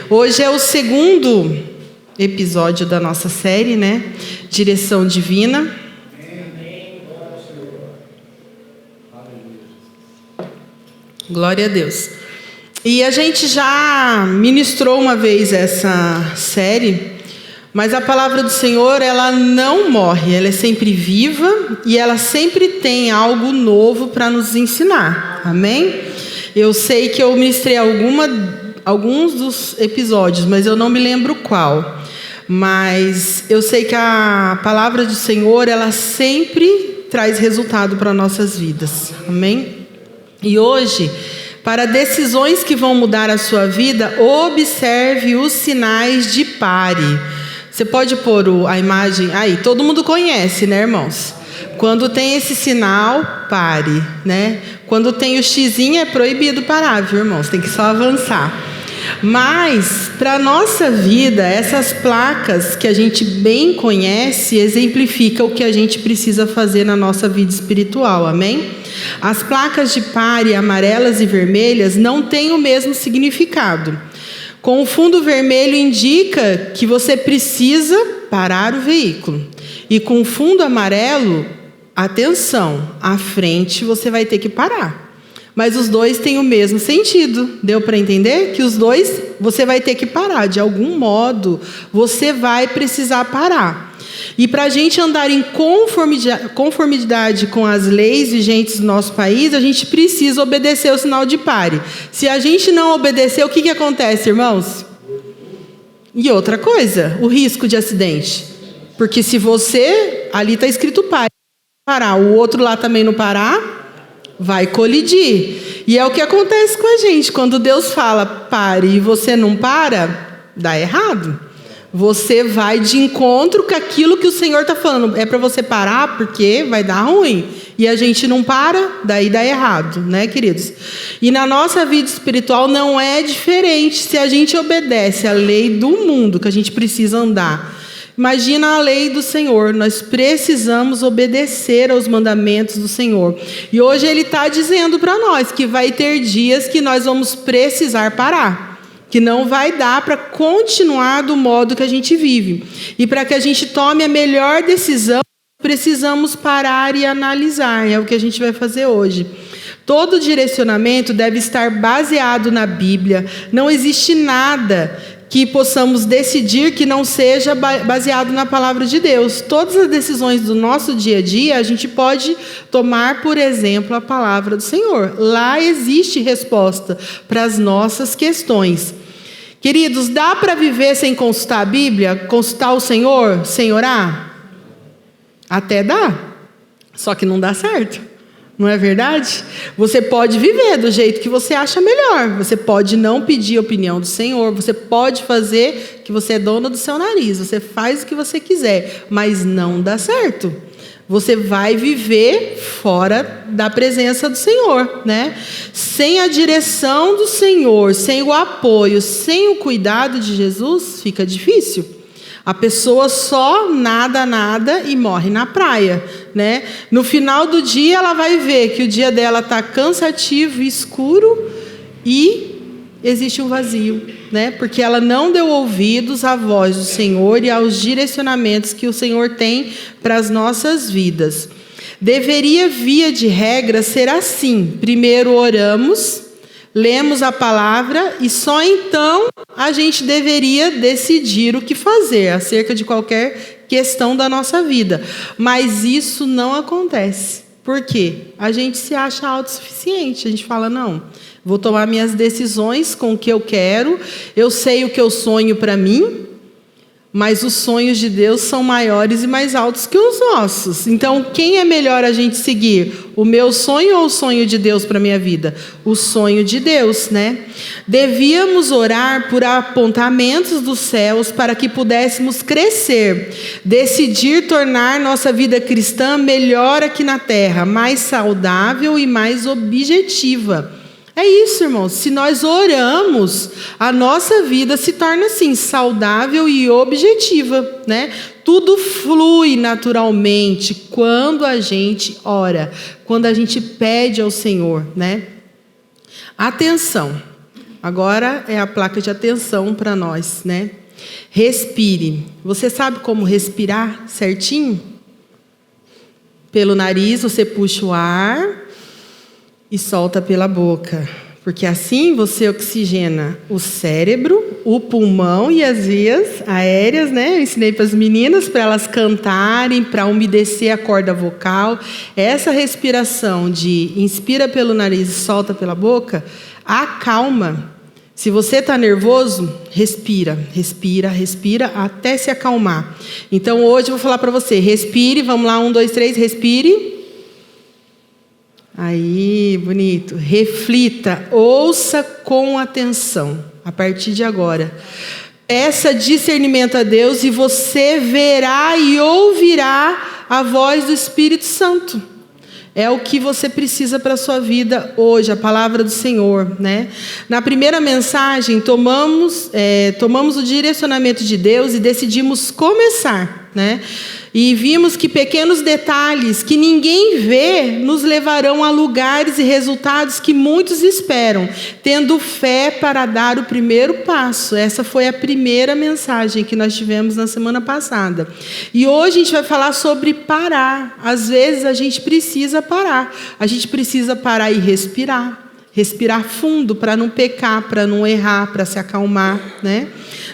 Hoje é o segundo episódio da nossa série, né? Direção Divina. Glória a Deus. E a gente já ministrou uma vez essa série, mas a palavra do Senhor, ela não morre, ela é sempre viva e ela sempre tem algo novo para nos ensinar. Amém? Eu sei que eu ministrei alguns dos episódios, mas eu não me lembro qual. Mas eu sei que a palavra do Senhor, ela sempre traz resultado para nossas vidas. Amém? E hoje, para decisões que vão mudar a sua vida, observe os sinais de pare. Você pode pôr a imagem aí, todo mundo conhece, né, irmãos? Quando tem esse sinal, pare, né? Quando tem o xizinho, é proibido parar, viu, irmãos? Tem que só avançar. Mas, para a nossa vida, essas placas que a gente bem conhece, exemplificam o que a gente precisa fazer na nossa vida espiritual, amém? As placas de pare, amarelas e vermelhas, não têm o mesmo significado. Com o fundo vermelho indica que você precisa parar o veículo. E com o fundo amarelo, atenção, à frente você vai ter que parar. Mas os dois têm o mesmo sentido. Deu para entender? Que os dois você vai ter que parar. De algum modo, você vai precisar parar. E para a gente andar em conformidade com as leis vigentes do nosso país, a gente precisa obedecer o sinal de pare. Se a gente não obedecer, o que acontece, irmãos? E outra coisa, o risco de acidente. Porque se você, ali está escrito pare, parar, o outro lá também não parar, vai colidir. E é o que acontece com a gente. Quando Deus fala pare e você não para, dá errado. Você vai de encontro com aquilo que o Senhor está falando. É para você parar porque vai dar ruim. E a gente não para, daí dá errado, né, queridos? E na nossa vida espiritual não é diferente se a gente obedece a lei do mundo que a gente precisa andar. Imagina a lei do Senhor, nós precisamos obedecer aos mandamentos do Senhor. E hoje Ele está dizendo para nós que vai ter dias que nós vamos precisar parar. Que não vai dar para continuar do modo que a gente vive. E para que a gente tome a melhor decisão, precisamos parar e analisar. É o que a gente vai fazer hoje. Todo direcionamento deve estar baseado na Bíblia. Não existe nada que possamos decidir que não seja baseado na palavra de Deus. Todas as decisões do nosso dia a dia, a gente pode tomar, por exemplo, a palavra do Senhor. Lá existe resposta para as nossas questões. Queridos, dá para viver sem consultar a Bíblia? Consultar o Senhor sem orar? Até dá, só que não dá certo. Não é verdade? Você pode viver do jeito que você acha melhor. Você pode não pedir a opinião do Senhor. Você pode fazer que você é dono do seu nariz. Você faz o que você quiser, mas não dá certo. Você vai viver fora da presença do Senhor, né? Sem a direção do Senhor, sem o apoio, sem o cuidado de Jesus, fica difícil. A pessoa só nada e morre na praia, né? No final do dia, ela vai ver que o dia dela está cansativo, escuro e existe um vazio, né? Porque ela não deu ouvidos à voz do Senhor e aos direcionamentos que o Senhor tem para as nossas vidas. Deveria, via de regra, ser assim. Primeiro oramos, lemos a palavra e só então a gente deveria decidir o que fazer acerca de qualquer questão da nossa vida. Mas isso não acontece. Por quê? A gente se acha autossuficiente. A gente fala, não, vou tomar minhas decisões com o que eu quero, eu sei o que eu sonho para mim, mas os sonhos de Deus são maiores e mais altos que os nossos. Então, quem é melhor a gente seguir? O meu sonho ou o sonho de Deus para a minha vida? O sonho de Deus, né? Devíamos orar por apontamentos dos céus para que pudéssemos crescer, decidir tornar nossa vida cristã melhor aqui na terra, mais saudável e mais objetiva. É isso, irmãos. Se nós oramos, a nossa vida se torna assim, saudável e objetiva, né? Tudo flui naturalmente quando a gente ora, quando a gente pede ao Senhor, né? Atenção. Agora é a placa de atenção para nós, né? Respire. Você sabe como respirar certinho? Pelo nariz você puxa o ar e solta pela boca. Porque assim você oxigena o cérebro, o pulmão e as vias aéreas, né? Eu ensinei para as meninas, para elas cantarem, para umedecer a corda vocal. Essa respiração de inspira pelo nariz e solta pela boca, acalma. Se você está nervoso, respira, respira, respira até se acalmar. Então hoje eu vou falar para você, respire, vamos lá, 1, 2, 3, respire. Aí, bonito. Reflita, ouça com atenção, a partir de agora. Peça discernimento a Deus e você verá e ouvirá a voz do Espírito Santo. É o que você precisa para a sua vida hoje, a palavra do Senhor, né? Na primeira mensagem, tomamos o direcionamento de Deus e decidimos começar, né? E vimos que pequenos detalhes que ninguém vê nos levarão a lugares e resultados que muitos esperam, tendo fé para dar o primeiro passo. Essa foi a primeira mensagem que nós tivemos na semana passada. E hoje a gente vai falar sobre parar. Às vezes a gente precisa parar. A gente precisa parar e respirar. Respirar fundo para não pecar, para não errar, para se acalmar, né?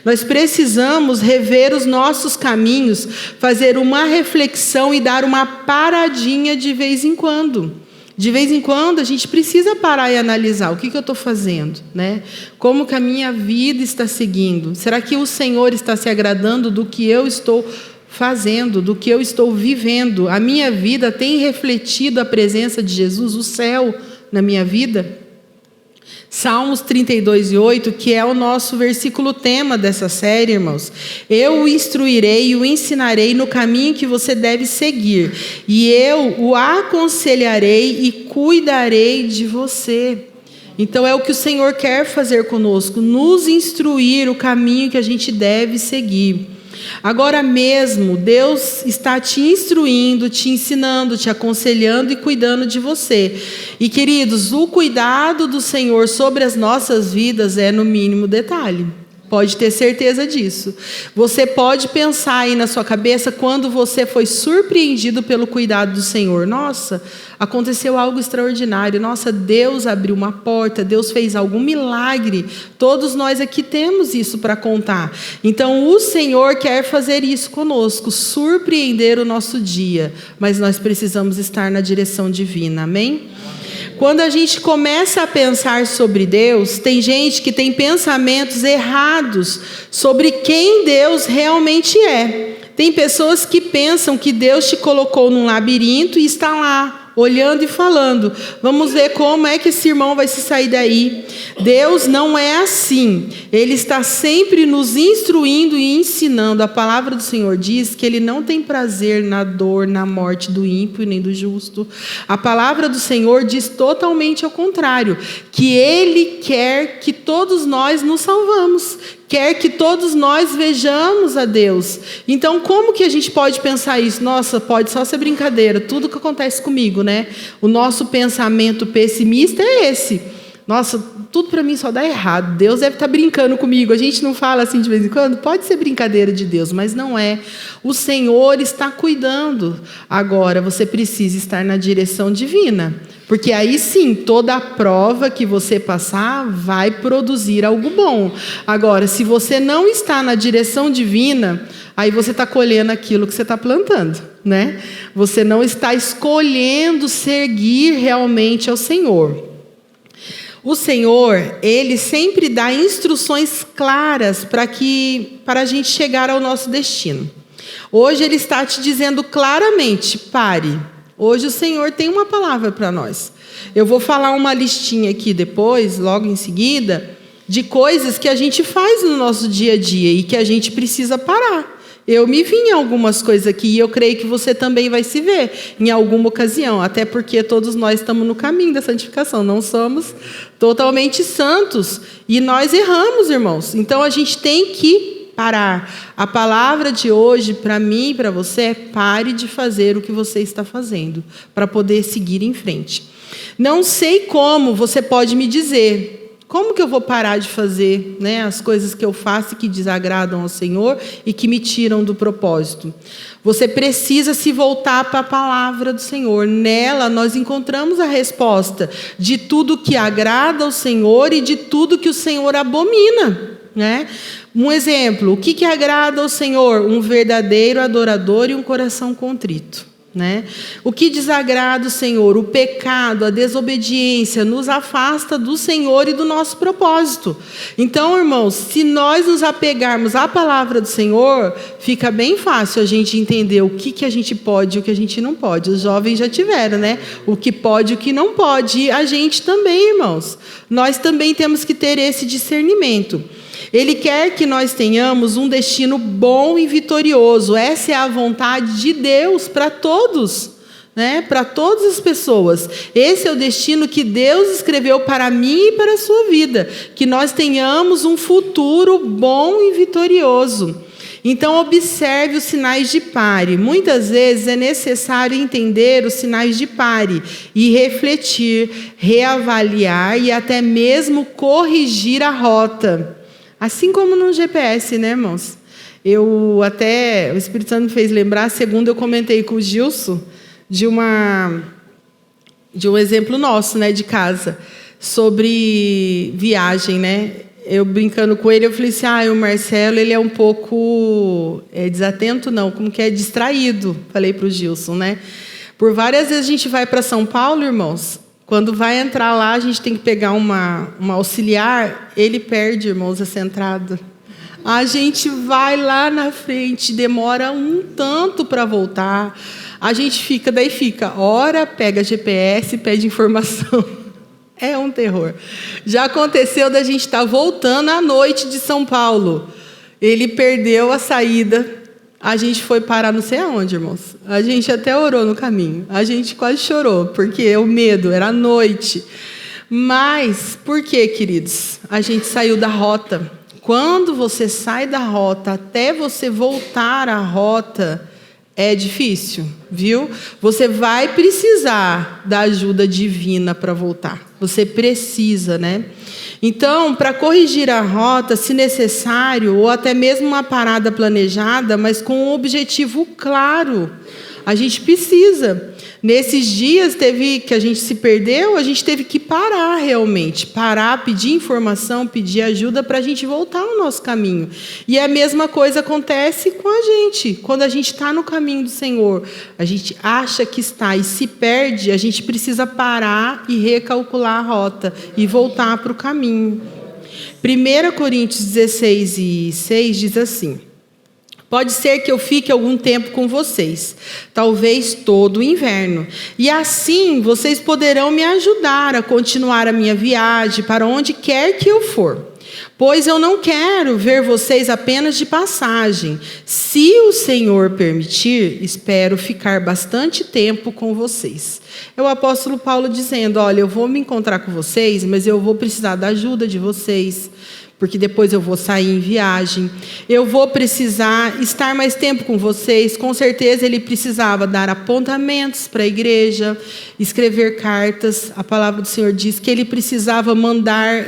Nós precisamos rever os nossos caminhos, fazer uma reflexão e dar uma paradinha de vez em quando. De vez em quando a gente precisa parar e analisar o que eu estou fazendo, né? Como que a minha vida está seguindo? Será que o Senhor está se agradando do que eu estou fazendo, do que eu estou vivendo? A minha vida tem refletido a presença de Jesus, o céu, na minha vida? Salmos 32:8, que é o nosso versículo tema dessa série, irmãos. Eu o instruirei e o ensinarei no caminho que você deve seguir, e eu o aconselharei e cuidarei de você. Então é o que o Senhor quer fazer conosco, nos instruir o caminho que a gente deve seguir. Agora mesmo, Deus está te instruindo, te ensinando, te aconselhando e cuidando de você. E, queridos, o cuidado do Senhor sobre as nossas vidas é no mínimo detalhe. Pode ter certeza disso. Você pode pensar aí na sua cabeça quando você foi surpreendido pelo cuidado do Senhor. Nossa, aconteceu algo extraordinário. Nossa, Deus abriu uma porta, Deus fez algum milagre. Todos nós aqui temos isso para contar. Então, o Senhor quer fazer isso conosco, surpreender o nosso dia. Mas nós precisamos estar na direção divina, amém? Quando a gente começa a pensar sobre Deus, tem gente que tem pensamentos errados sobre quem Deus realmente é. Tem pessoas que pensam que Deus te colocou num labirinto e está lá, olhando e falando, vamos ver como é que esse irmão vai se sair daí. Deus não é assim. Ele está sempre nos instruindo e ensinando. A palavra do Senhor diz que Ele não tem prazer na dor, na morte do ímpio nem do justo. A palavra do Senhor diz totalmente ao contrário, que Ele quer que todos nós nos salvamos, quer que todos nós vejamos a Deus. Então, como que a gente pode pensar isso? Nossa, pode só ser brincadeira, tudo que acontece comigo, né? O nosso pensamento pessimista é esse. Nossa, tudo para mim só dá errado. Deus deve estar brincando comigo. A gente não fala assim de vez em quando? Pode ser brincadeira de Deus, mas não é. O Senhor está cuidando. Agora, você precisa estar na direção divina. Porque aí sim, toda a prova que você passar vai produzir algo bom. Agora, se você não está na direção divina, aí você está colhendo aquilo que você está plantando, né? Você não está escolhendo seguir realmente ao Senhor. O Senhor, Ele sempre dá instruções claras para a gente chegar ao nosso destino. Hoje Ele está te dizendo claramente, pare. Hoje o Senhor tem uma palavra para nós. Eu vou falar uma listinha aqui depois, logo em seguida, de coisas que a gente faz no nosso dia a dia e que a gente precisa parar. Eu me vi em algumas coisas aqui e eu creio que você também vai se ver em alguma ocasião, até porque todos nós estamos no caminho da santificação, não somos totalmente santos e nós erramos, irmãos. Então a gente tem que parar. A palavra de hoje para mim e para você é: pare de fazer o que você está fazendo para poder seguir em frente. Não sei como você pode me dizer Como que eu vou parar de fazer, né, as coisas que eu faço que desagradam ao Senhor e que me tiram do propósito? Você precisa se voltar para a palavra do Senhor. Nela nós encontramos a resposta de tudo que agrada ao Senhor e de tudo que o Senhor abomina, né? Um exemplo, o que agrada ao Senhor? Um verdadeiro adorador e um coração contrito. Né? O que desagrada o Senhor? O pecado, a desobediência nos afasta do Senhor e do nosso propósito. Então, irmãos, se nós nos apegarmos à palavra do Senhor, fica bem fácil a gente entender o que a gente pode e o que a gente não pode. Os jovens já tiveram, né? O que pode e o que não pode. E a gente também, irmãos. Nós também temos que ter esse discernimento. Ele quer que nós tenhamos um destino bom e vitorioso. Essa é a vontade de Deus para todos, né? Para todas as pessoas. Esse é o destino que Deus escreveu para mim e para a sua vida. Que nós tenhamos um futuro bom e vitorioso. Então, observe os sinais de pare. Muitas vezes é necessário entender os sinais de pare e refletir, reavaliar e até mesmo corrigir a rota. Assim como no GPS, né, irmãos? O Espírito Santo me fez lembrar, segundo eu comentei com o Gilson, de um exemplo nosso, né, de casa, sobre viagem, né? Eu brincando com ele, eu falei assim, o Marcelo, ele é um pouco desatento, não, como que é? Distraído, falei para o Gilson, né? Por várias vezes a gente vai para São Paulo, irmãos. Quando vai entrar lá, a gente tem que pegar uma auxiliar, ele perde, irmãos, essa entrada. A gente vai lá na frente, demora um tanto para voltar. A gente fica, ora pega GPS, pede informação. É um terror. Já aconteceu da gente estar voltando à noite de São Paulo. Ele perdeu a saída. A gente foi parar não sei aonde, irmãos. A gente até orou no caminho. A gente quase chorou, porque o medo era à noite. Mas, por quê, queridos? A gente saiu da rota. Quando você sai da rota, até você voltar à rota, é difícil, viu? Você vai precisar da ajuda divina para voltar. Você precisa, né? Então, para corrigir a rota, se necessário, ou até mesmo uma parada planejada, mas com um objetivo claro, a gente precisa. Nesses dias que a gente se perdeu, a gente teve que parar realmente. Parar, pedir informação, pedir ajuda para a gente voltar ao nosso caminho. E a mesma coisa acontece com a gente. Quando a gente está no caminho do Senhor, a gente acha que está e se perde, a gente precisa parar e recalcular a rota e voltar para o caminho. 1 Coríntios 16:6 diz assim: pode ser que eu fique algum tempo com vocês, talvez todo o inverno. E assim vocês poderão me ajudar a continuar a minha viagem para onde quer que eu for. Pois eu não quero ver vocês apenas de passagem. Se o Senhor permitir, espero ficar bastante tempo com vocês. É o apóstolo Paulo dizendo, olha, eu vou me encontrar com vocês, mas eu vou precisar da ajuda de vocês, porque depois eu vou sair em viagem, eu vou precisar estar mais tempo com vocês. Com certeza ele precisava dar apontamentos para a igreja, escrever cartas. A palavra do Senhor diz que ele precisava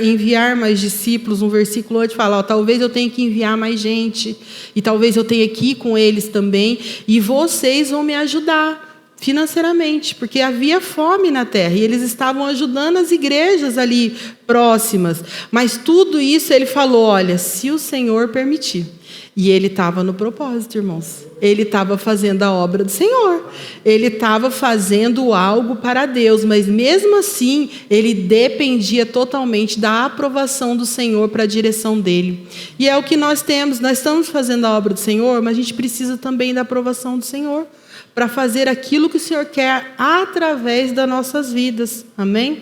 enviar mais discípulos. Um versículo antes fala, talvez eu tenha que enviar mais gente, e talvez eu tenha que ir com eles também, e vocês vão me ajudar financeiramente, porque havia fome na terra, e eles estavam ajudando as igrejas ali próximas. Mas tudo isso ele falou, olha, se o Senhor permitir. E ele estava no propósito, irmãos. Ele estava fazendo a obra do Senhor. Ele estava fazendo algo para Deus, mas mesmo assim, ele dependia totalmente da aprovação do Senhor para a direção dele. E é o que nós temos. Nós estamos fazendo a obra do Senhor, mas a gente precisa também da aprovação do Senhor para fazer aquilo que o Senhor quer através das nossas vidas. Amém?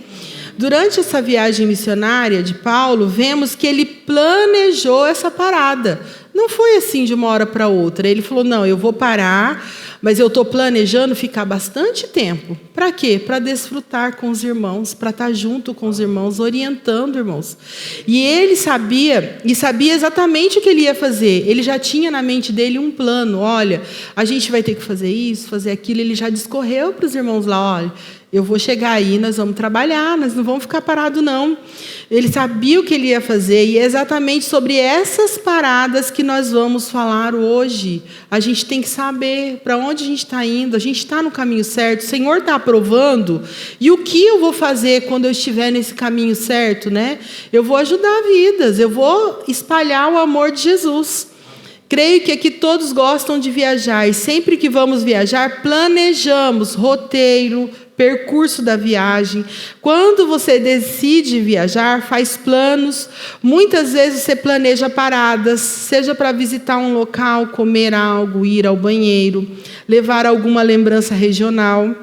Durante essa viagem missionária de Paulo, vemos que ele planejou essa parada. Não foi assim de uma hora para outra. Ele falou, não, eu vou parar, mas eu estou planejando ficar bastante tempo. Para quê? Para desfrutar com os irmãos, para estar junto com os irmãos, orientando irmãos. E ele sabia exatamente o que ele ia fazer. Ele já tinha na mente dele um plano. Olha, a gente vai ter que fazer isso, fazer aquilo. Ele já discorreu para os irmãos lá, olha, eu vou chegar aí, nós vamos trabalhar, nós não vamos ficar parados, não. Ele sabia o que ele ia fazer, e é exatamente sobre essas paradas que nós vamos falar hoje. A gente tem que saber para onde a gente está indo, a gente está no caminho certo, o Senhor está aprovando, e o que eu vou fazer quando eu estiver nesse caminho certo, né? Eu vou ajudar vidas, eu vou espalhar o amor de Jesus. Creio que aqui todos gostam de viajar, e sempre que vamos viajar, planejamos roteiro, percurso da viagem. Quando você decide viajar, faz planos. Muitas vezes você planeja paradas, seja para visitar um local, comer algo, ir ao banheiro, levar alguma lembrança regional.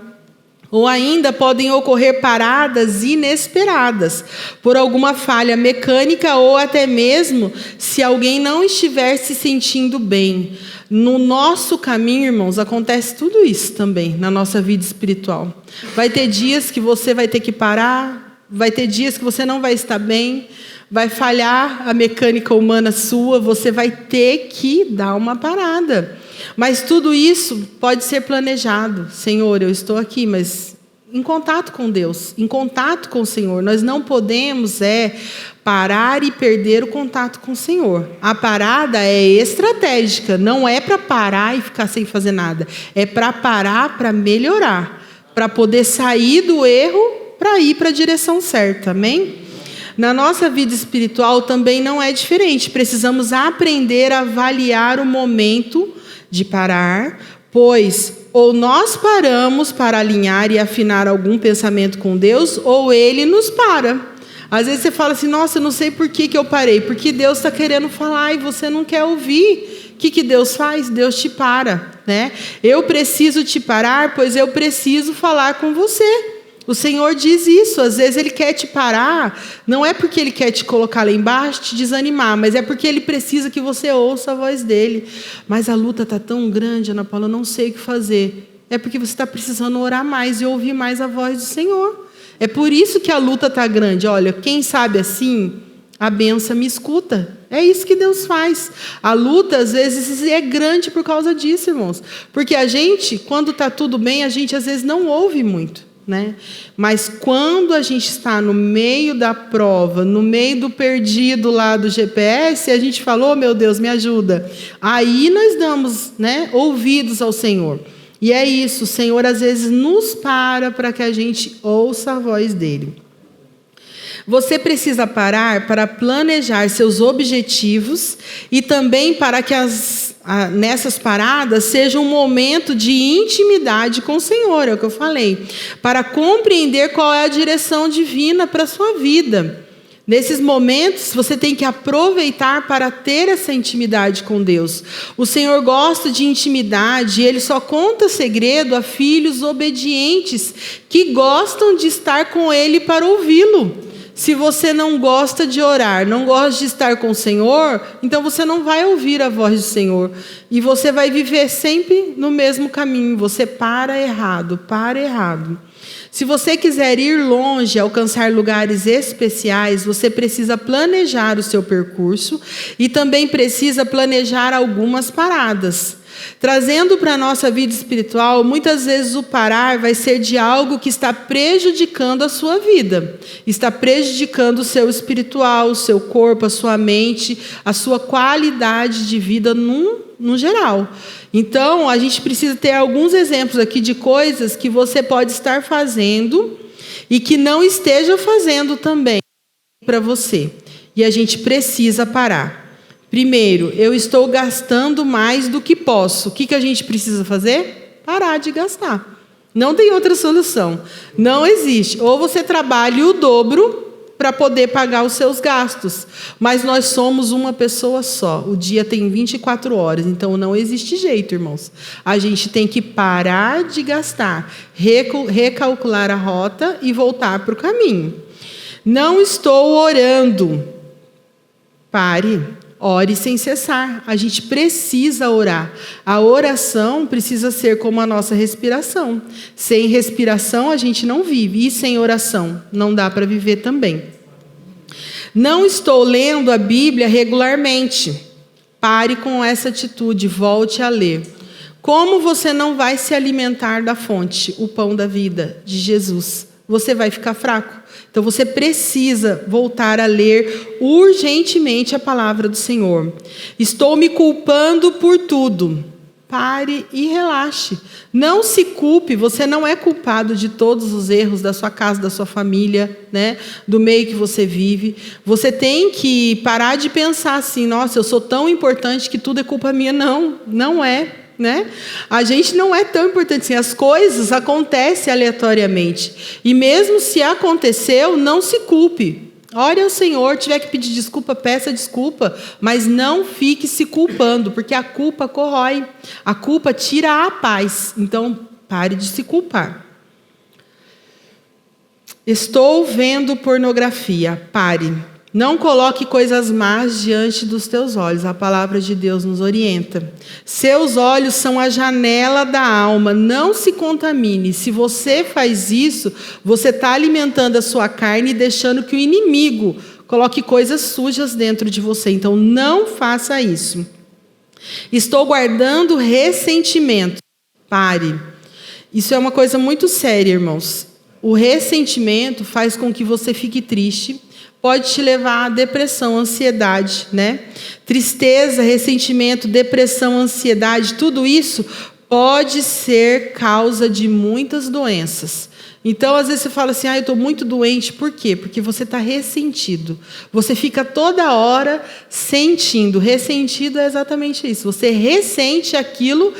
Ou ainda podem ocorrer paradas inesperadas, por alguma falha mecânica ou até mesmo se alguém não estiver se sentindo bem. No nosso caminho, irmãos, acontece tudo isso também na nossa vida espiritual. Vai ter dias que você vai ter que parar, vai ter dias que você não vai estar bem, vai falhar a mecânica humana sua, você vai ter que dar uma parada. Mas tudo isso pode ser planejado. Senhor, eu estou aqui, mas em contato com Deus, em contato com o Senhor. Nós não podemos parar e perder o contato com o Senhor. A parada é estratégica, não é para parar e ficar sem fazer nada. É para parar, para melhorar, para poder sair do erro, para ir para a direção certa. Amém? Na nossa vida espiritual também não é diferente. Precisamos aprender a avaliar o momento de parar, pois ou nós paramos para alinhar e afinar algum pensamento com Deus, ou Ele nos para. Às vezes você fala assim, nossa, eu não sei por que eu parei, porque Deus está querendo falar e você não quer ouvir. O que Deus faz? Deus te para, né? Eu preciso te parar, pois eu preciso falar com você. O Senhor diz isso, às vezes Ele quer te parar, não é porque Ele quer te colocar lá embaixo, te desanimar, mas é porque Ele precisa que você ouça a voz dEle. Mas a luta está tão grande, Ana Paula, eu não sei o que fazer. É porque você está precisando orar mais e ouvir mais a voz do Senhor. É por isso que a luta está grande. Olha, quem sabe assim, a bênção me escuta. É isso que Deus faz. A luta, às vezes, é grande por causa disso, irmãos. Porque a gente, quando está tudo bem, a gente às vezes não ouve muito. Né? Mas quando a gente está no meio da prova, no meio do perdido lá do GPS, a gente falou, meu Deus, me ajuda. Aí nós damos, né, ouvidos ao Senhor. E é isso, o Senhor às vezes nos para que a gente ouça a voz dEle. Você precisa parar para planejar seus objetivos e também para que nessas paradas seja um momento de intimidade com o Senhor, é o que eu falei, para compreender qual é a direção divina para a sua vida. Nesses momentos, você tem que aproveitar para ter essa intimidade com Deus. O Senhor gosta de intimidade e Ele só conta segredo a filhos obedientes que gostam de estar com Ele para ouvi-lo. Se você não gosta de orar, não gosta de estar com o Senhor, então você não vai ouvir a voz do Senhor. E você vai viver sempre no mesmo caminho. Você para errado. Se você quiser ir longe, alcançar lugares especiais, você precisa planejar o seu percurso e também precisa planejar algumas paradas. Trazendo para a nossa vida espiritual, muitas vezes o parar vai ser de algo que está prejudicando a sua vida. Está prejudicando o seu espiritual, o seu corpo, a sua mente, a sua qualidade de vida no geral. Então, a gente precisa ter alguns exemplos aqui de coisas que você pode estar fazendo e que não esteja fazendo também para você. E a gente precisa parar. Primeiro, eu estou gastando mais do que posso. O que a gente precisa fazer? Parar de gastar. Não tem outra solução. Não existe. Ou você trabalha o dobro para poder pagar os seus gastos. Mas nós somos uma pessoa só. O dia tem 24 horas. Então, não existe jeito, irmãos. A gente tem que parar de gastar, recalcular a rota e voltar para o caminho. Não estou orando. Pare. Ore sem cessar. A gente precisa orar. A oração precisa ser como a nossa respiração. Sem respiração a gente não vive. E sem oração não dá para viver também. Não estou lendo a Bíblia regularmente. Pare com essa atitude. Volte a ler. Como você não vai se alimentar da fonte, o pão da vida, de Jesus? Você vai ficar fraco. Então você precisa voltar a ler urgentemente a palavra do Senhor. Estou me culpando por tudo. Pare e relaxe. Não se culpe, você não é culpado de todos os erros da sua casa, da sua família, né? Do meio que você vive. Você tem que parar de pensar assim, nossa, eu sou tão importante que tudo é culpa minha. Não, não é. Né? A gente não é tão importante assim. As coisas acontecem aleatoriamente. E mesmo se aconteceu, não se culpe. Ore ao Senhor, tiver que pedir desculpa, peça desculpa, mas não fique se culpando, porque a culpa corrói, a culpa tira a paz. Então, pare de se culpar. Estou vendo pornografia. Pare. Não coloque coisas más diante dos teus olhos. A palavra de Deus nos orienta. Seus olhos são a janela da alma. Não se contamine. Se você faz isso, você está alimentando a sua carne e deixando que o inimigo coloque coisas sujas dentro de você. Então, não faça isso. Estou guardando ressentimento. Pare. Isso é uma coisa muito séria, irmãos. O ressentimento faz com que você fique triste. Pode te levar à depressão, ansiedade, né? Tristeza, ressentimento, depressão, ansiedade, tudo isso pode ser causa de muitas doenças. Então, às vezes você fala assim, eu estou muito doente. Por quê? Porque você está ressentido. Você fica toda hora sentindo. Ressentido é exatamente isso. Você ressente aquilo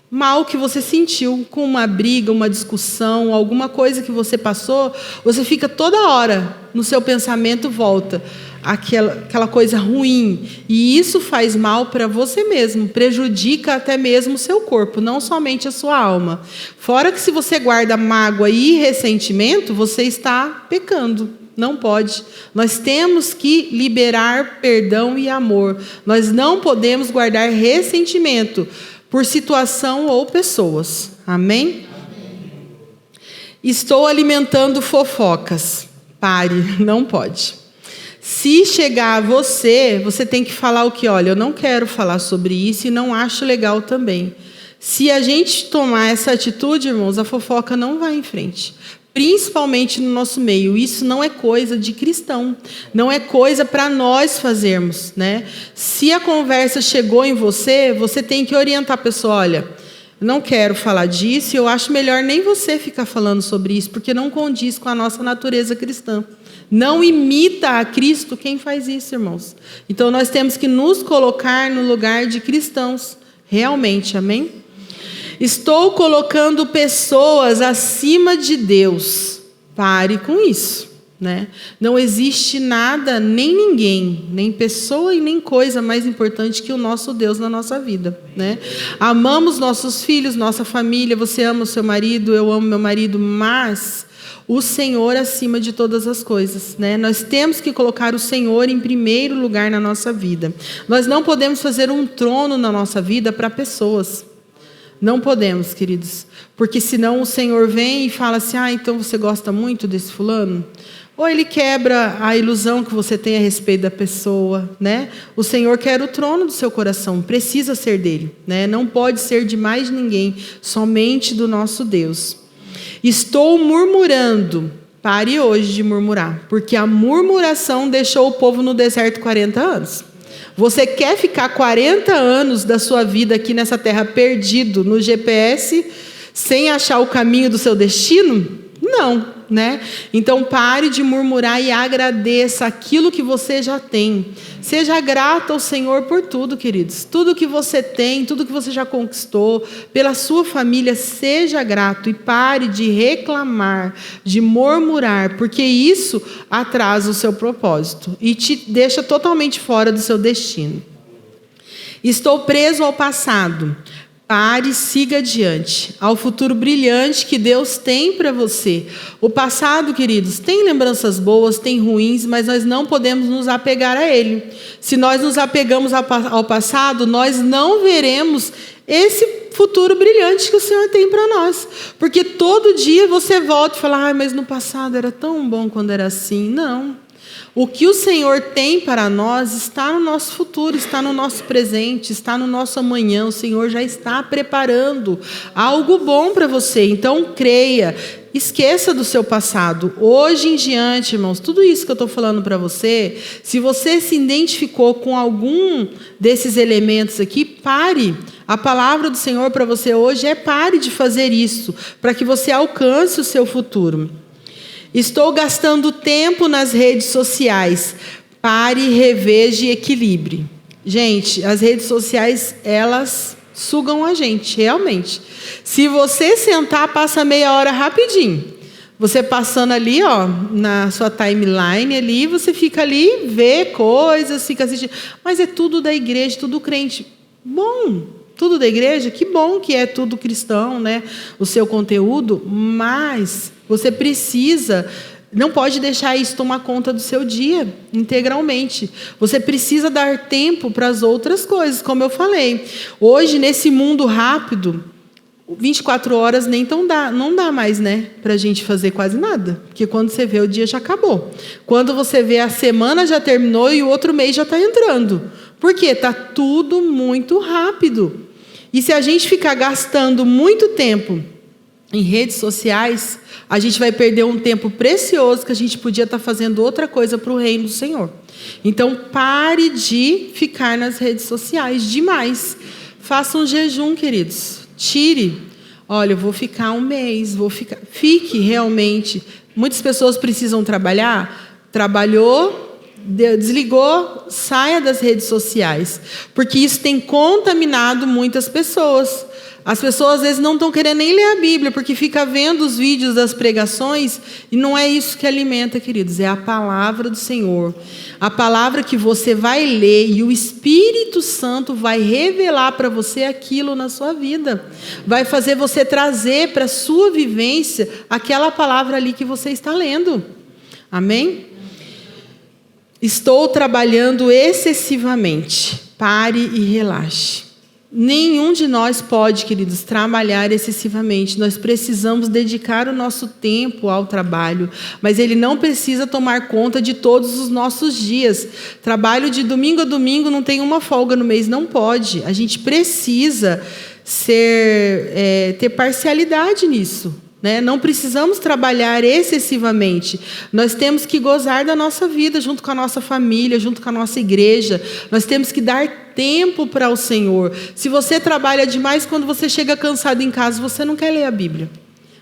mal que você sentiu, com uma briga, uma discussão, alguma coisa que você passou, você fica toda hora, no seu pensamento volta aquela coisa ruim. E isso faz mal para você mesmo, prejudica até mesmo o seu corpo, não somente a sua alma. Fora que se você guarda mágoa e ressentimento, você está pecando. Não pode. Nós temos que liberar perdão e amor. Nós não podemos guardar ressentimento por situação ou pessoas. Amém? Amém? Estou alimentando fofocas. Pare, não pode. Se chegar a você, você tem que falar o que? Olha, eu não quero falar sobre isso e não acho legal também. Se a gente tomar essa atitude, irmãos, a fofoca não vai em frente. Principalmente no nosso meio. Isso não é coisa de cristão. Não é coisa para nós fazermos, né? Se a conversa chegou em você, você tem que orientar a pessoa. Olha, não quero falar disso e eu acho melhor nem você ficar falando sobre isso, porque não condiz com a nossa natureza cristã. Não imita a Cristo quem faz isso, irmãos. Então, nós temos que nos colocar no lugar de cristãos. Realmente, amém? Estou colocando pessoas acima de Deus. Pare com isso, né? Não existe nada, nem ninguém, nem pessoa e nem coisa mais importante que o nosso Deus na nossa vida, né? Amamos nossos filhos, nossa família. Você ama o seu marido, eu amo meu marido, mas o Senhor acima de todas as coisas, né? Nós temos que colocar o Senhor em primeiro lugar na nossa vida. Nós não podemos fazer um trono na nossa vida para pessoas. Não podemos, queridos, porque senão o Senhor vem e fala assim, então você gosta muito desse fulano? Ou ele quebra a ilusão que você tem a respeito da pessoa, né? O Senhor quer o trono do seu coração, precisa ser dele, né? Não pode ser de mais ninguém, somente do nosso Deus. Estou murmurando. Pare hoje de murmurar, porque a murmuração deixou o povo no deserto 40 anos. Você quer ficar 40 anos da sua vida aqui nessa terra perdido no GPS, sem achar o caminho do seu destino? Não, né? Então pare de murmurar e agradeça aquilo que você já tem. Seja grato ao Senhor por tudo, queridos. Tudo que você tem, tudo que você já conquistou, pela sua família, seja grato e pare de reclamar, de murmurar, porque isso atrasa o seu propósito e te deixa totalmente fora do seu destino. Estou preso ao passado. Pare e siga adiante, ao futuro brilhante que Deus tem para você. O passado, queridos, tem lembranças boas, tem ruins, mas nós não podemos nos apegar a ele. Se nós nos apegamos ao passado, nós não veremos esse futuro brilhante que o Senhor tem para nós. Porque todo dia você volta e fala, mas no passado era tão bom quando era assim. Não. O que o Senhor tem para nós está no nosso futuro, está no nosso presente, está no nosso amanhã. O Senhor já está preparando algo bom para você. Então, creia. Esqueça do seu passado. Hoje em diante, irmãos, tudo isso que eu estou falando para você, se você se identificou com algum desses elementos aqui, pare. A palavra do Senhor para você hoje é: pare de fazer isso, para que você alcance o seu futuro. Estou gastando tempo nas redes sociais. Pare, reveja e equilibre. Gente, as redes sociais, elas sugam a gente, realmente. Se você sentar, passa meia hora rapidinho. Você passando ali, ó, na sua timeline ali, você fica ali, vê coisas, fica assistindo. Mas é tudo da igreja, tudo crente. Bom, tudo da igreja, que bom que é tudo cristão, né? O seu conteúdo, mas você precisa, não pode deixar isso tomar conta do seu dia integralmente. Você precisa dar tempo para as outras coisas, como eu falei. Hoje, nesse mundo rápido, 24 horas não dá mais, né, para a gente fazer quase nada. Porque quando você vê, o dia já acabou. Quando você vê, a semana já terminou e o outro mês já está entrando. Por quê? Está tudo muito rápido. E se a gente ficar gastando muito tempo em redes sociais, a gente vai perder um tempo precioso que a gente podia estar fazendo outra coisa para o reino do Senhor. Então, pare de ficar nas redes sociais demais. Faça um jejum, queridos. Tire. Olha, eu vou ficar um mês, Fique realmente. Muitas pessoas precisam trabalhar. Trabalhou, desligou, saia das redes sociais. Porque isso tem contaminado muitas pessoas. As pessoas às vezes não estão querendo nem ler a Bíblia, porque fica vendo os vídeos das pregações, e não é isso que alimenta, queridos, é a palavra do Senhor. A palavra que você vai ler e o Espírito Santo vai revelar para você aquilo na sua vida. Vai fazer você trazer para a sua vivência aquela palavra ali que você está lendo. Amém? Estou trabalhando excessivamente. Pare e relaxe. Nenhum de nós pode, queridos, trabalhar excessivamente. Nós precisamos dedicar o nosso tempo ao trabalho, mas ele não precisa tomar conta de todos os nossos dias. Trabalho de domingo a domingo, não tem uma folga no mês, não pode. A gente precisa ter parcialidade nisso. Não precisamos trabalhar excessivamente. Nós temos que gozar da nossa vida junto com a nossa família, junto com a nossa igreja. Nós temos que dar tempo para o Senhor. Se você trabalha demais, quando você chega cansado em casa, você não quer ler a Bíblia.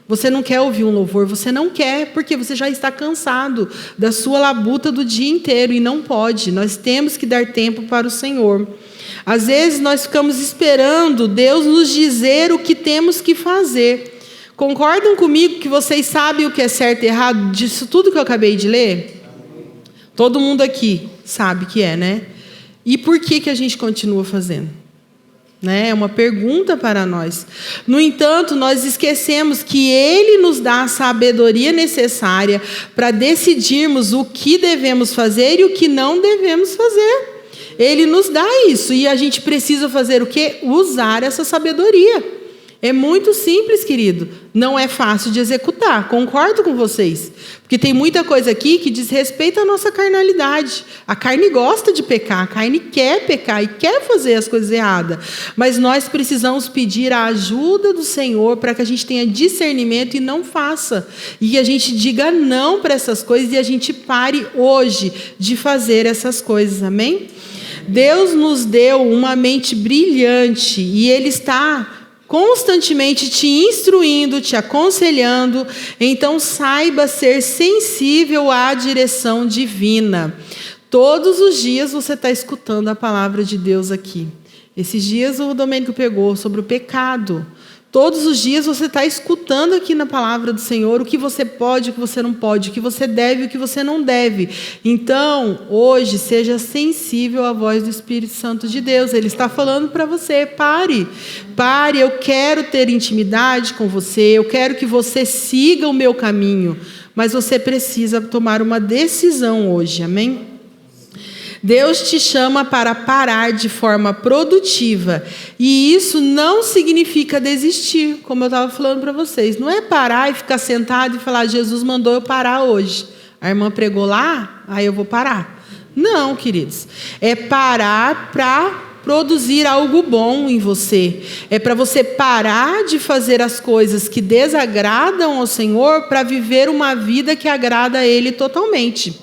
Você não quer ouvir um louvor, você não quer, porque você já está cansado da sua labuta do dia inteiro e não pode. Nós temos que dar tempo para o Senhor. Às vezes nós ficamos esperando Deus nos dizer o que temos que fazer. Concordam comigo que vocês sabem o que é certo e errado disso tudo que eu acabei de ler? Todo mundo aqui sabe que é, né? E por que a gente continua fazendo? É uma pergunta para nós. No entanto, nós esquecemos que Ele nos dá a sabedoria necessária para decidirmos o que devemos fazer e o que não devemos fazer. Ele nos dá isso e a gente precisa fazer o quê? Usar essa sabedoria. É muito simples, querido. Não é fácil de executar. Concordo com vocês. Porque tem muita coisa aqui que diz respeito à nossa carnalidade. A carne gosta de pecar. A carne quer pecar e quer fazer as coisas erradas. Mas nós precisamos pedir a ajuda do Senhor para que a gente tenha discernimento e não faça. E a gente diga não para essas coisas e a gente pare hoje de fazer essas coisas. Amém? Deus nos deu uma mente brilhante e Ele está constantemente te instruindo, te aconselhando. Então saiba ser sensível à direção divina. Todos os dias você está escutando a palavra de Deus aqui. Esses dias o Domênico pegou sobre o pecado. Todos os dias você está escutando aqui na palavra do Senhor o que você pode, o que você não pode, o que você deve e o que você não deve. Então, hoje, seja sensível à voz do Espírito Santo de Deus. Ele está falando para você, pare, eu quero ter intimidade com você, eu quero que você siga o meu caminho, mas você precisa tomar uma decisão hoje, amém? Deus te chama para parar de forma produtiva. E isso não significa desistir, como eu estava falando para vocês. Não é parar e ficar sentado e falar, Jesus mandou eu parar hoje. A irmã pregou lá, aí eu vou parar. Não, queridos. É parar para produzir algo bom em você. É para você parar de fazer as coisas que desagradam ao Senhor para viver uma vida que agrada a Ele totalmente.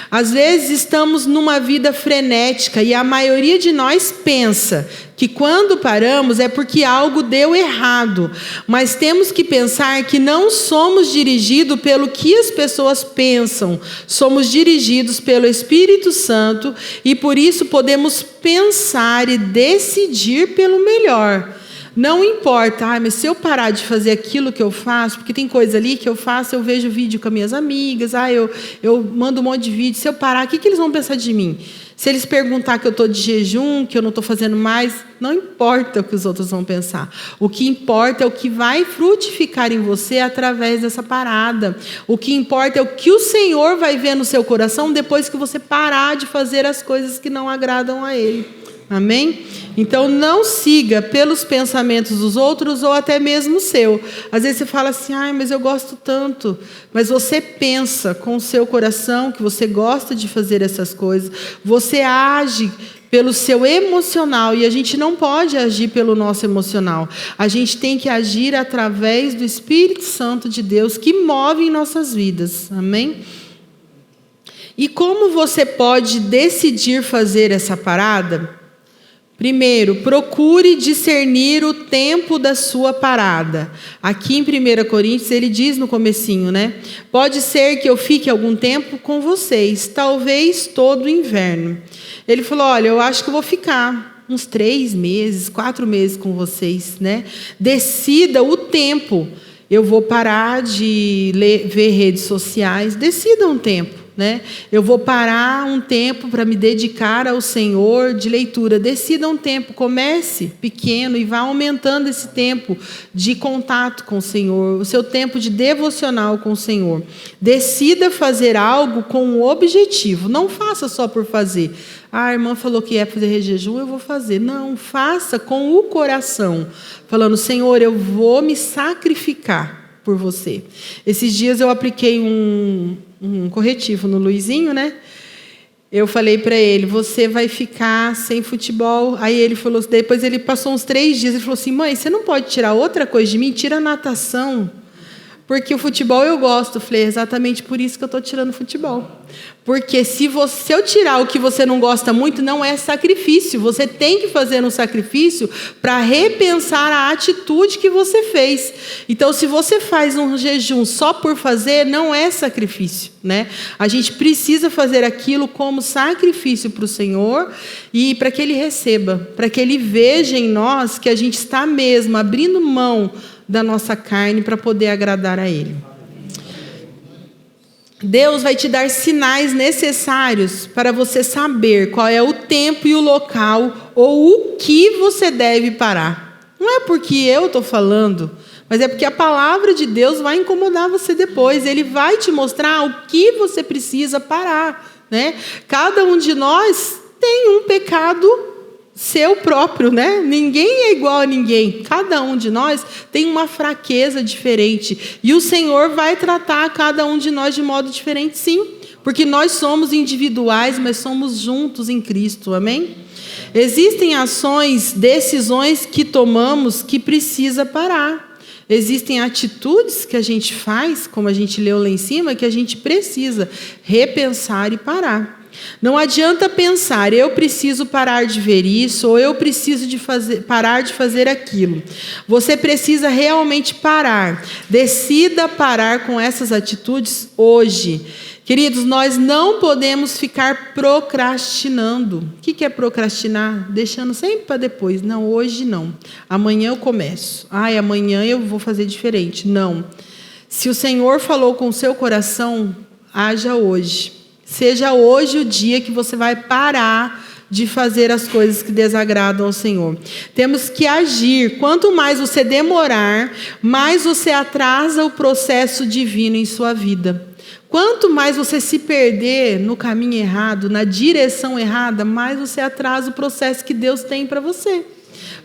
Às vezes estamos numa vida frenética e a maioria de nós pensa que quando paramos é porque algo deu errado. Mas temos que pensar que não somos dirigidos pelo que as pessoas pensam. Somos dirigidos pelo Espírito Santo e por isso podemos pensar e decidir pelo melhor. Não importa, mas se eu parar de fazer aquilo que eu faço, porque tem coisa ali que eu faço, eu vejo vídeo com as minhas amigas, eu mando um monte de vídeo, se eu parar, o que eles vão pensar de mim? Se eles perguntar que eu estou de jejum, que eu não estou fazendo mais, não importa o que os outros vão pensar. O que importa é o que vai frutificar em você através dessa parada. O que importa é o que o Senhor vai ver no seu coração depois que você parar de fazer as coisas que não agradam a Ele. Amém? Então não siga pelos pensamentos dos outros ou até mesmo o seu. Às vezes você fala assim, mas eu gosto tanto. Mas você pensa com o seu coração que você gosta de fazer essas coisas. Você age pelo seu emocional e a gente não pode agir pelo nosso emocional. A gente tem que agir através do Espírito Santo de Deus que move em nossas vidas. Amém? E como você pode decidir fazer essa parada? Primeiro, procure discernir o tempo da sua parada. Aqui em 1 Coríntios, ele diz no comecinho, né? Pode ser que eu fique algum tempo com vocês, talvez todo o inverno. Ele falou, olha, eu acho que eu vou ficar uns 3 meses, 4 meses com vocês, né? Decida o tempo. Eu vou parar de ver redes sociais, decida um tempo. Né? Eu vou parar um tempo para me dedicar ao Senhor de leitura. Decida um tempo, comece pequeno e vá aumentando esse tempo de contato com o Senhor, o seu tempo de devocional com o Senhor. Decida fazer algo com um objetivo, não faça só por fazer. A irmã falou que ia fazer jejum, eu vou fazer. Não, faça com o coração, falando, Senhor, eu vou me sacrificar por você. Esses dias eu apliquei um corretivo no Luizinho, né? Eu falei para ele, você vai ficar sem futebol. Aí ele falou, depois ele passou uns 3 dias, ele falou assim, mãe, você não pode tirar outra coisa de mim? Tira a natação. Porque o futebol eu gosto. Eu falei, exatamente por isso que eu estou tirando o futebol. Porque se eu tirar o que você não gosta muito, não é sacrifício. Você tem que fazer um sacrifício para repensar a atitude que você fez. Então, se você faz um jejum só por fazer, não é sacrifício, né? A gente precisa fazer aquilo como sacrifício para o Senhor e para que Ele receba, para que Ele veja em nós que a gente está mesmo abrindo mão da nossa carne para poder agradar a Ele. Deus vai te dar sinais necessários para você saber qual é o tempo e o local ou o que você deve parar. Não é porque eu estou falando, mas é porque a palavra de Deus vai incomodar você depois. Ele vai te mostrar o que você precisa parar, né? Cada um de nós tem um pecado seu próprio, né? Ninguém é igual a ninguém. Cada um de nós tem uma fraqueza diferente. E o Senhor vai tratar cada um de nós de modo diferente, sim. Porque nós somos individuais, mas somos juntos em Cristo. Amém? Existem ações, decisões que tomamos que precisa parar. Existem atitudes que a gente faz, como a gente leu lá em cima, que a gente precisa repensar e parar. Não adianta pensar, eu preciso parar de ver isso, ou eu preciso parar de fazer aquilo. Você precisa realmente parar. Decida parar com essas atitudes hoje. Queridos, nós não podemos ficar procrastinando. O que é procrastinar? Deixando sempre para depois. Não, hoje não. Amanhã eu começo. Amanhã eu vou fazer diferente. Não. Se o Senhor falou com o seu coração, haja hoje. Seja hoje o dia que você vai parar de fazer as coisas que desagradam ao Senhor. Temos que agir. Quanto mais você demorar, mais você atrasa o processo divino em sua vida. Quanto mais você se perder no caminho errado, na direção errada, mais você atrasa o processo que Deus tem para você.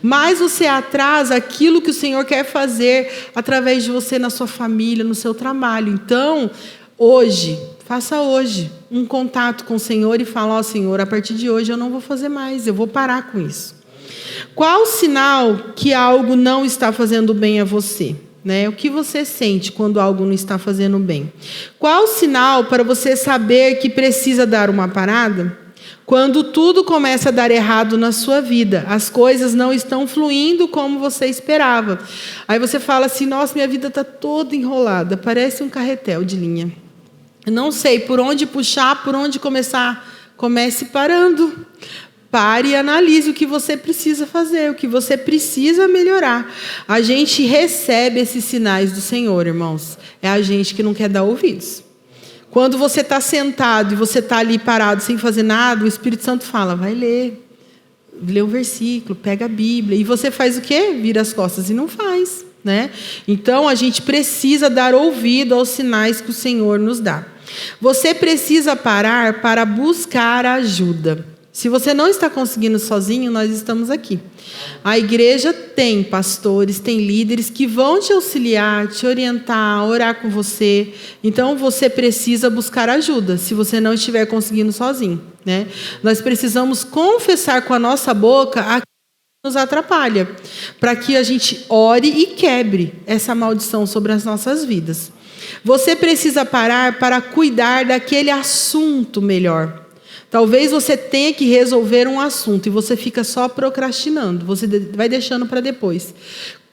Mais você atrasa aquilo que o Senhor quer fazer através de você na sua família, no seu trabalho. Então, hoje, Faça hoje um contato com o Senhor e fala: ó, Senhor, a partir de hoje eu não vou fazer mais, eu vou parar com isso. Qual o sinal que algo não está fazendo bem a você? Né? O que você sente quando algo não está fazendo bem? Qual o sinal para você saber que precisa dar uma parada? Quando tudo começa a dar errado na sua vida, as coisas não estão fluindo como você esperava. Aí você fala assim: nossa, minha vida está toda enrolada, parece um carretel de linha. Eu não sei por onde puxar, por onde começar. Comece parando. Pare e analise o que você precisa fazer, o que você precisa melhorar. A gente recebe esses sinais do Senhor, irmãos. É a gente que não quer dar ouvidos. Quando você está sentado e você está ali parado sem fazer nada, o Espírito Santo fala: vai ler. Lê um versículo, pega a Bíblia. E você faz o quê? Vira as costas e não faz. Né? Então, a gente precisa dar ouvido aos sinais que o Senhor nos dá. Você precisa parar para buscar ajuda. Se você não está conseguindo sozinho, nós estamos aqui. A igreja tem pastores, tem líderes que vão te auxiliar, te orientar, orar com você. Então, você precisa buscar ajuda, se você não estiver conseguindo sozinho. Né? Nós precisamos confessar com a nossa boca aquilo que nos atrapalha, para que a gente ore e quebre essa maldição sobre as nossas vidas. Você precisa parar para cuidar daquele assunto melhor. Talvez você tenha que resolver um assunto e você fica só procrastinando, você vai deixando para depois.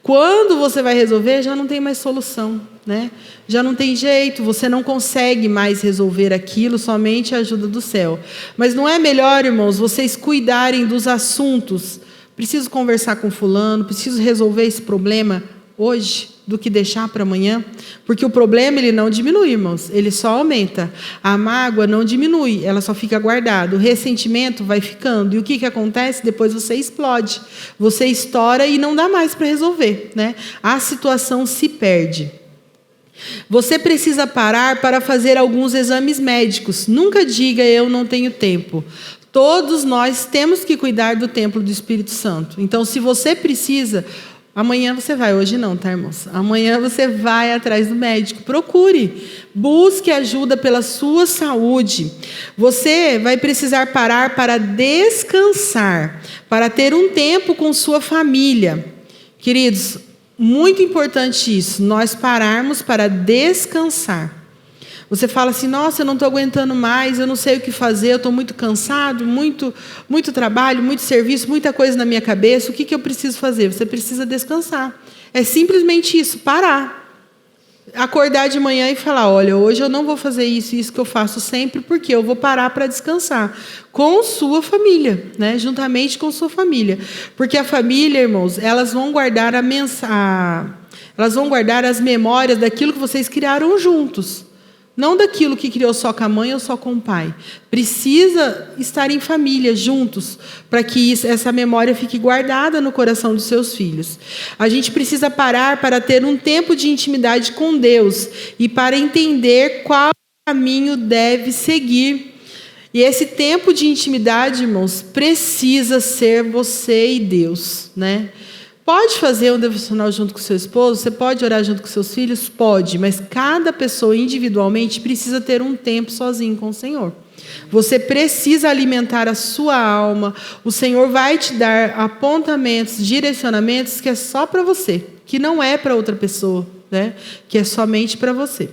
Quando você vai resolver, já não tem mais solução, né? Já não tem jeito, você não consegue mais resolver aquilo, somente a ajuda do céu. Mas não é melhor, irmãos, vocês cuidarem dos assuntos? Preciso conversar com fulano, preciso resolver esse problema hoje, do que deixar para amanhã? Porque o problema, ele não diminui, irmãos, ele só aumenta. A mágoa não diminui, ela só fica guardada. O ressentimento vai ficando. E o que acontece? Depois você explode, você estoura e não dá mais para resolver, né? A situação se perde. Você precisa parar para fazer alguns exames médicos. Nunca diga: eu não tenho tempo. Todos nós temos que cuidar do templo do Espírito Santo. Então, se você precisa, amanhã você vai, hoje não, tá, irmãos? Amanhã você vai atrás do médico. Procure, busque ajuda pela sua saúde. Você vai precisar parar para descansar, para ter um tempo com sua família. Queridos, muito importante isso, nós pararmos para descansar. Você fala assim: nossa, eu não estou aguentando mais, eu não sei o que fazer, eu estou muito cansado, muito trabalho, muito serviço, muita coisa na minha cabeça. O que eu preciso fazer? Você precisa descansar. É simplesmente isso, parar. Acordar de manhã e falar: olha, hoje eu não vou fazer isso que eu faço sempre, porque eu vou parar para descansar. Com sua família, né? Juntamente com sua família. Porque a família, irmãos, elas vão guardar elas vão guardar as memórias daquilo que vocês criaram juntos. Não daquilo que criou só com a mãe ou só com o pai. Precisa estar em família, juntos, para que essa memória fique guardada no coração dos seus filhos. A gente precisa parar para ter um tempo de intimidade com Deus e para entender qual caminho deve seguir. E esse tempo de intimidade, irmãos, precisa ser você e Deus, né? Pode fazer um devocional junto com seu esposo, você pode orar junto com seus filhos? Pode, mas cada pessoa individualmente precisa ter um tempo sozinho com o Senhor. Você precisa alimentar a sua alma, o Senhor vai te dar apontamentos, direcionamentos que é só para você, que não é para outra pessoa, né? Que é somente para você.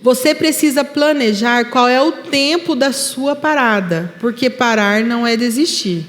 Você precisa planejar qual é o tempo da sua parada, porque parar não é desistir.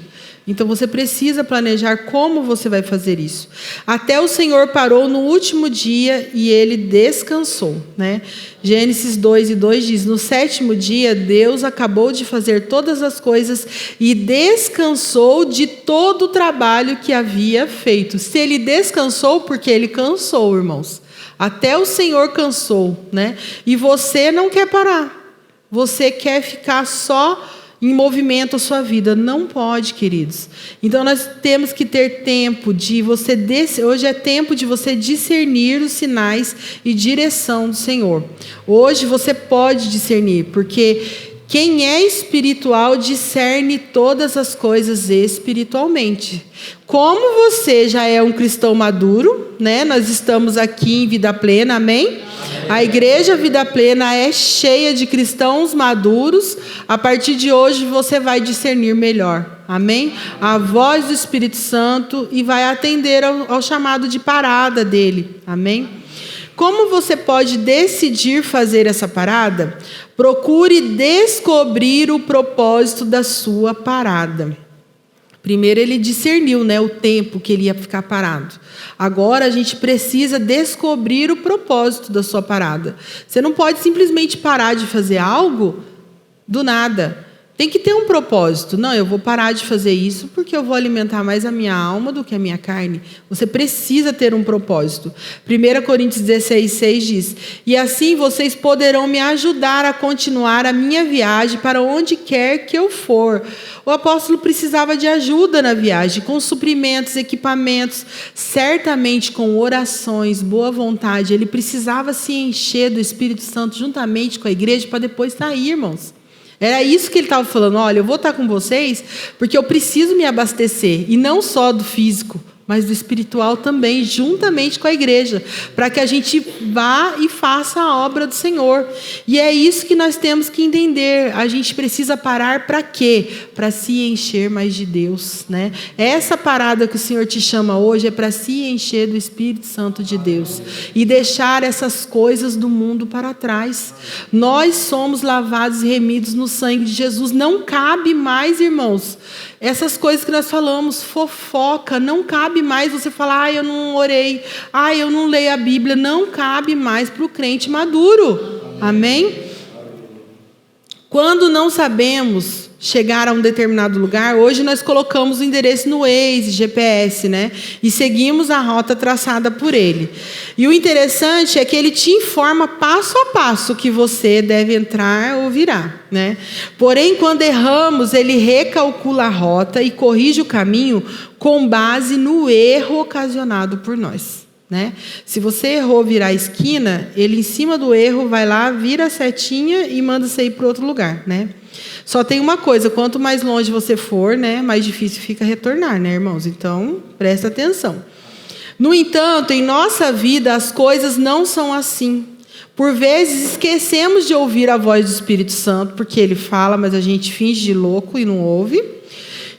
Então, você precisa planejar como você vai fazer isso. Até o Senhor parou no último dia e Ele descansou, né? Gênesis 2:2 diz: no 7º dia, Deus acabou de fazer todas as coisas e descansou de todo o trabalho que havia feito. Se Ele descansou, porque Ele cansou, irmãos. Até o Senhor cansou, né? E você não quer parar. Você quer ficar só em movimento a sua vida. Não pode, queridos. Então, nós temos que ter tempo de você... Hoje é tempo de você discernir os sinais e direção do Senhor. Hoje você pode discernir, porque Quem é espiritual discerne todas as coisas espiritualmente. Como você já é um cristão maduro, né? Nós estamos aqui em Vida Plena, amém? A igreja Vida Plena é cheia de cristãos maduros. A partir de hoje você vai discernir melhor, amém? A voz do Espírito Santo e vai atender ao chamado de parada dele, amém? Como você pode decidir fazer essa parada? Procure descobrir o propósito da sua parada. Primeiro ele discerniu, né, o tempo que ele ia ficar parado. Agora a gente precisa descobrir o propósito da sua parada. Você não pode simplesmente parar de fazer algo do nada. Tem que ter um propósito. Não, eu vou parar de fazer isso porque eu vou alimentar mais a minha alma do que a minha carne. Você precisa ter um propósito. 1 Coríntios 16:6 diz: e assim vocês poderão me ajudar a continuar a minha viagem para onde quer que eu for. O apóstolo precisava de ajuda na viagem, com suprimentos, equipamentos, certamente com orações, boa vontade. Ele precisava se encher do Espírito Santo juntamente com a igreja para depois sair, irmãos. Era isso que ele estava falando. Olha, eu vou estar com vocês porque eu preciso me abastecer. E não só do físico, mas do espiritual também, juntamente com a igreja. Para que a gente vá e faça a obra do Senhor. E é isso que nós temos que entender. A gente precisa parar para quê? Para se encher mais de Deus, né? Essa parada que o Senhor te chama hoje é para se encher do Espírito Santo de Deus. E deixar essas coisas do mundo para trás. Nós somos lavados e remidos no sangue de Jesus. Não cabe mais, irmãos, essas coisas que nós falamos, fofoca, não cabe mais você falar, eu não orei, eu não leio a Bíblia, não cabe mais para o crente maduro, amém? Quando não sabemos chegar a um determinado lugar, hoje nós colocamos o endereço no Waze, GPS, né? E seguimos a rota traçada por ele. E o interessante é que ele te informa passo a passo que você deve entrar ou virar, né? Porém, quando erramos, ele recalcula a rota e corrige o caminho com base no erro ocasionado por nós, né? Se você errou virar a esquina, ele em cima do erro vai lá, vira a setinha e manda você ir para outro lugar, né? Só tem uma coisa, quanto mais longe você for, né, mais difícil fica retornar, né, irmãos? Então, presta atenção. No entanto, em nossa vida, as coisas não são assim. Por vezes, esquecemos de ouvir a voz do Espírito Santo, porque ele fala, mas a gente finge de louco e não ouve,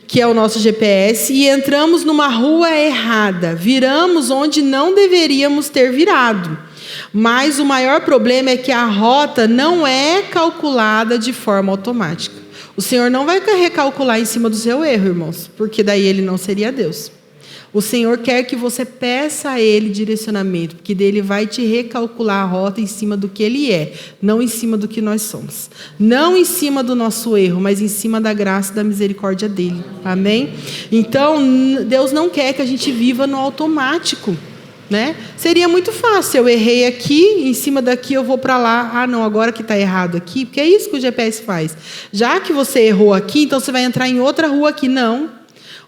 que é o nosso GPS, e entramos numa rua errada, viramos onde não deveríamos ter virado. Mas o maior problema é que a rota não é calculada de forma automática. O Senhor não vai recalcular em cima do seu erro, irmãos, porque daí ele não seria Deus. O Senhor quer que você peça a Ele direcionamento, porque dele vai te recalcular a rota em cima do que Ele é, não em cima do que nós somos. Não em cima do nosso erro, mas em cima da graça e da misericórdia dEle. Amém? Então, Deus não quer que a gente viva no automático, né? Seria muito fácil, eu errei aqui, em cima daqui eu vou para lá. Não, agora que está errado aqui, porque é isso que o GPS faz. Já que você errou aqui, então você vai entrar em outra rua aqui. Não.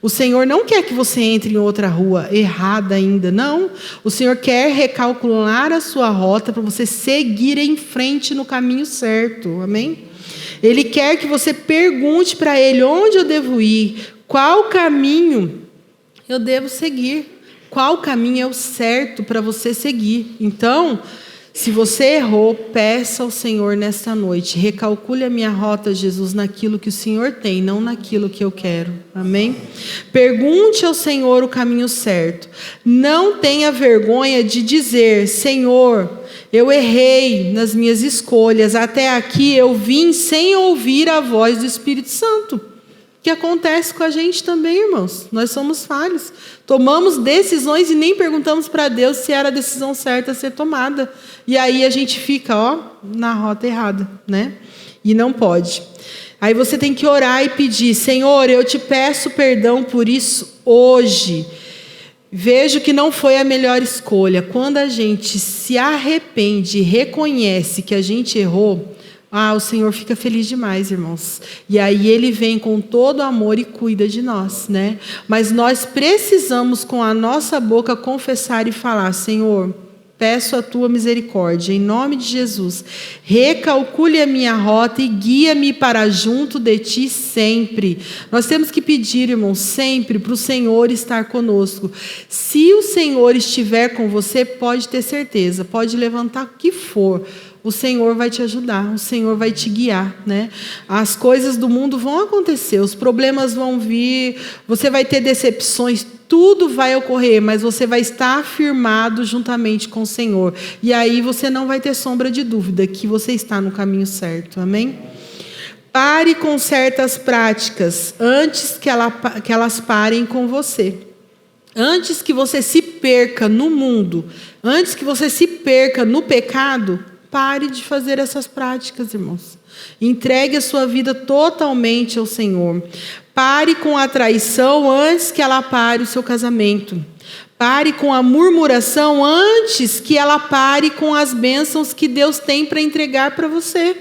O Senhor não quer que você entre em outra rua errada ainda, não. O Senhor quer recalcular a sua rota para você seguir em frente no caminho certo, amém? Ele quer que você pergunte para Ele onde eu devo ir, qual caminho eu devo seguir, qual caminho é o certo para você seguir. Então, se você errou, peça ao Senhor nesta noite, recalcule a minha rota, Jesus, naquilo que o Senhor tem, não naquilo que eu quero, amém? Pergunte ao Senhor o caminho certo. Não tenha vergonha de dizer, Senhor, eu errei nas minhas escolhas, até aqui eu vim sem ouvir a voz do Espírito Santo. Que acontece com a gente também, irmãos. Nós somos falhos. Tomamos decisões e nem perguntamos para Deus se era a decisão certa a ser tomada. E aí a gente fica, na rota errada, né? E não pode. Aí você tem que orar e pedir, Senhor, eu te peço perdão por isso hoje. Vejo que não foi a melhor escolha. Quando a gente se arrepende e reconhece que a gente errou, o Senhor fica feliz demais, irmãos. E aí Ele vem com todo amor e cuida de nós, né? Mas nós precisamos com a nossa boca confessar e falar, Senhor, Peço a tua misericórdia, em nome de Jesus. Recalcule a minha rota e guia-me para junto de ti sempre. Nós temos que pedir, irmãos, sempre para o Senhor estar conosco. Se o Senhor estiver com você, pode ter certeza, pode levantar o que for. O Senhor vai te ajudar, o Senhor vai te guiar, né? As coisas do mundo vão acontecer, os problemas vão vir, você vai ter decepções, tudo vai ocorrer, mas você vai estar firmado juntamente com o Senhor. E aí você não vai ter sombra de dúvida que você está no caminho certo, amém? Pare com certas práticas antes que elas parem com você. Antes que você se perca no mundo, antes que você se perca no pecado, pare de fazer essas práticas, irmãos. Entregue a sua vida totalmente ao Senhor. Pare com a traição antes que ela pare o seu casamento. Pare com a murmuração antes que ela pare com as bênçãos que Deus tem para entregar para você.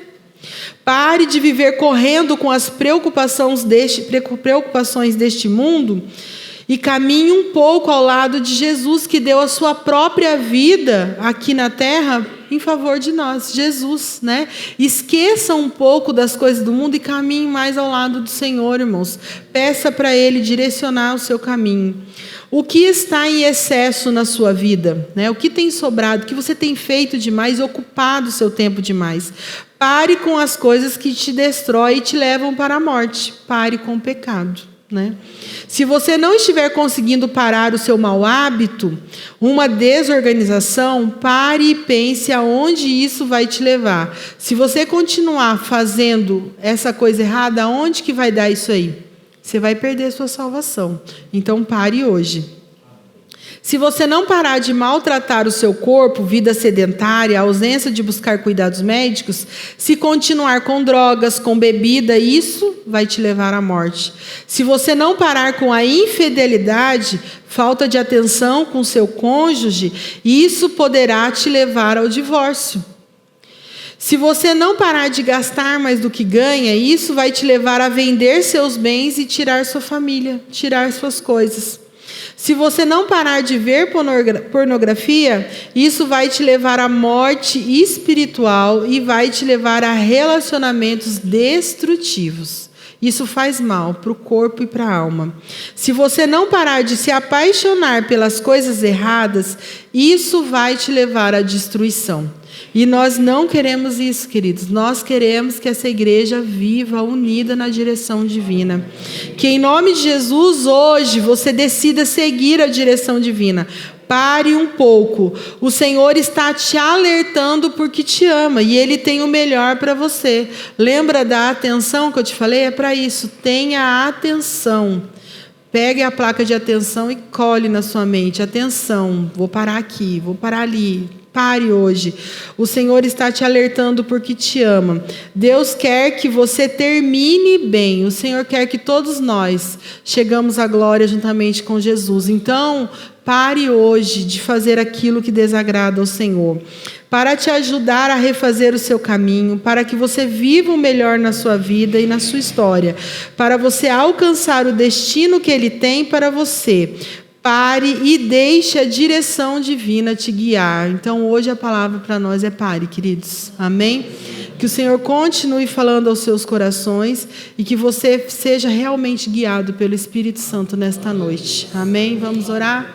Pare de viver correndo com as preocupações deste mundo e caminhe um pouco ao lado de Jesus, que deu a sua própria vida aqui na terra em favor de nós, Jesus, né? Esqueça um pouco das coisas do mundo e caminhe mais ao lado do Senhor, irmãos. Peça para Ele direcionar o seu caminho. O que está em excesso na sua vida, né? O que tem sobrado, o que você tem feito demais, ocupado o seu tempo demais. Pare com as coisas que te destroem e te levam para a morte. Pare com o pecado. Né? Se você não estiver conseguindo parar o seu mau hábito, uma desorganização, pare e pense aonde isso vai te levar. Se você continuar fazendo essa coisa errada, aonde que vai dar isso aí? Você vai perder a sua salvação. Então pare hoje. Se você não parar de maltratar o seu corpo, vida sedentária, ausência de buscar cuidados médicos, se continuar com drogas, com bebida, isso vai te levar à morte. Se você não parar com a infidelidade, falta de atenção com seu cônjuge, isso poderá te levar ao divórcio. Se você não parar de gastar mais do que ganha, isso vai te levar a vender seus bens e tirar sua família, tirar suas coisas. Se você não parar de ver pornografia, isso vai te levar à morte espiritual e vai te levar a relacionamentos destrutivos. Isso faz mal para o corpo e para a alma. Se você não parar de se apaixonar pelas coisas erradas, isso vai te levar à destruição. E nós não queremos isso, queridos. Nós queremos que essa igreja viva, unida na direção divina. Que em nome de Jesus, hoje, você decida seguir a direção divina. Pare um pouco. O Senhor está te alertando porque te ama e Ele tem o melhor para você. Lembra da atenção que eu te falei? É para isso. Tenha atenção. Pegue a placa de atenção e cole na sua mente. Atenção, vou parar aqui, vou parar ali. Pare hoje. O Senhor está te alertando porque te ama. Deus quer que você termine bem. O Senhor quer que todos nós chegamos à glória juntamente com Jesus. Então, pare hoje de fazer aquilo que desagrada ao Senhor. Para te ajudar a refazer o seu caminho, para que você viva o melhor na sua vida e na sua história, para você alcançar o destino que Ele tem para você. Pare e deixe a direção divina te guiar. Então, hoje a palavra para nós é pare, queridos. Amém? Que o Senhor continue falando aos seus corações e que você seja realmente guiado pelo Espírito Santo nesta noite. Amém? Vamos orar?